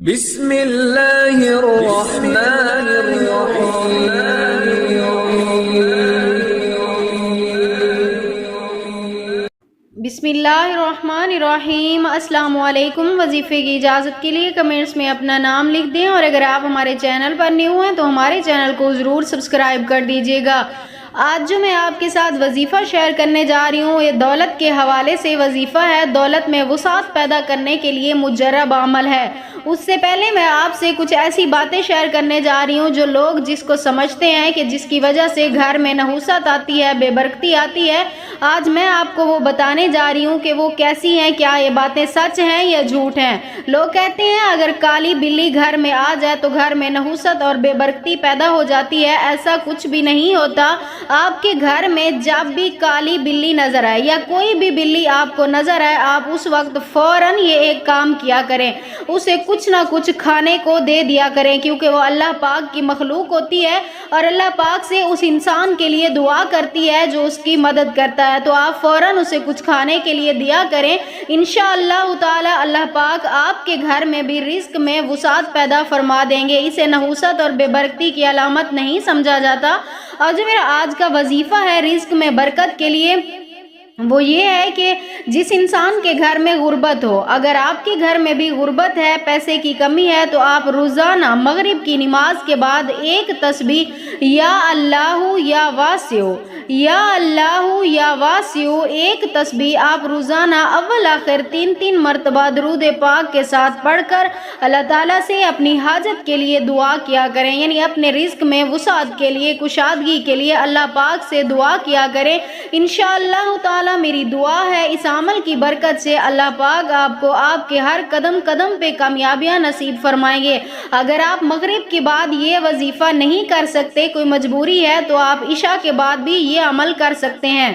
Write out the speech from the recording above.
بسم اللہ الرحمن الرحیم۔ بسم اللہ الرحمن الرحیم۔ السلام علیکم۔ وظیفے کی اجازت کے لیے کمنٹس میں اپنا نام لکھ دیں، اور اگر آپ ہمارے چینل پر نیو ہیں تو ہمارے چینل کو ضرور سبسکرائب کر دیجیے گا۔ آج جو میں آپ کے ساتھ وظیفہ شیئر کرنے جا رہی ہوں، یہ دولت کے حوالے سے وظیفہ ہے۔ دولت میں وسعت پیدا کرنے کے لیے مجرب عمل ہے۔ اس سے پہلے میں آپ سے کچھ ایسی باتیں شیئر کرنے جا رہی ہوں جو لوگ جس کو سمجھتے ہیں کہ جس کی وجہ سے گھر میں نحوست آتی ہے، بے برکتی آتی ہے، آج میں آپ کو وہ بتانے جا رہی ہوں کہ وہ کیسی ہیں، کیا یہ باتیں سچ ہیں یا جھوٹ ہیں۔ لوگ کہتے ہیں اگر کالی بلی گھر میں آ جائے تو گھر میں نحوست اور بے برکتی پیدا ہو جاتی ہے۔ ایسا کچھ بھی نہیں ہوتا۔ آپ کے گھر میں جب بھی کالی بلی نظر آئے یا کوئی بھی بلی آپ کو نظر آئے، آپ اس وقت فوراً یہ ایک کام کیا کریں، اسے کچھ نہ کچھ کھانے کو دے دیا کریں، کیونکہ وہ اللہ پاک کی مخلوق ہوتی ہے اور اللہ پاک سے اس انسان کے لیے دعا کرتی ہے جو اس کی مدد کرتا ہے۔ تو آپ فوراً اسے کچھ کھانے کے لیے دیا کریں۔ انشاءاللہ تعالی اللہ پاک آپ کے گھر میں بھی رزق میں وسعت پیدا فرما دیں گے۔ اسے نحوست اور بے برکتی کی علامت نہیں سمجھا جاتا۔ اور جو میرا آج کا وظیفہ ہے رزق میں برکت کے لیے، وہ یہ ہے کہ جس انسان کے گھر میں غربت ہو، اگر آپ کے گھر میں بھی غربت ہے، پیسے کی کمی ہے، تو آپ روزانہ مغرب کی نماز کے بعد ایک تسبیح یا اللہ یا واسع، یا اللہ یا واسع، ایک تسبیح آپ روزانہ اول آخر 3 مرتبہ درود پاک کے ساتھ پڑھ کر اللہ تعالیٰ سے اپنی حاجت کے لیے دعا کیا کریں، یعنی اپنے رزق میں وسعت کے لیے، کشادگی کے لیے اللہ پاک سے دعا کیا کریں۔ انشاءاللہ تعالیٰ میری دعا ہے اس عمل کی برکت سے اللہ پاک آپ کو آپ کے ہر قدم قدم پہ کامیابیاں نصیب فرمائیں گے۔ اگر آپ مغرب کے بعد یہ وظیفہ نہیں کر سکتے، کوئی مجبوری ہے، تو آپ عشاء کے بعد بھی یہ عمل کر سکتے ہیں۔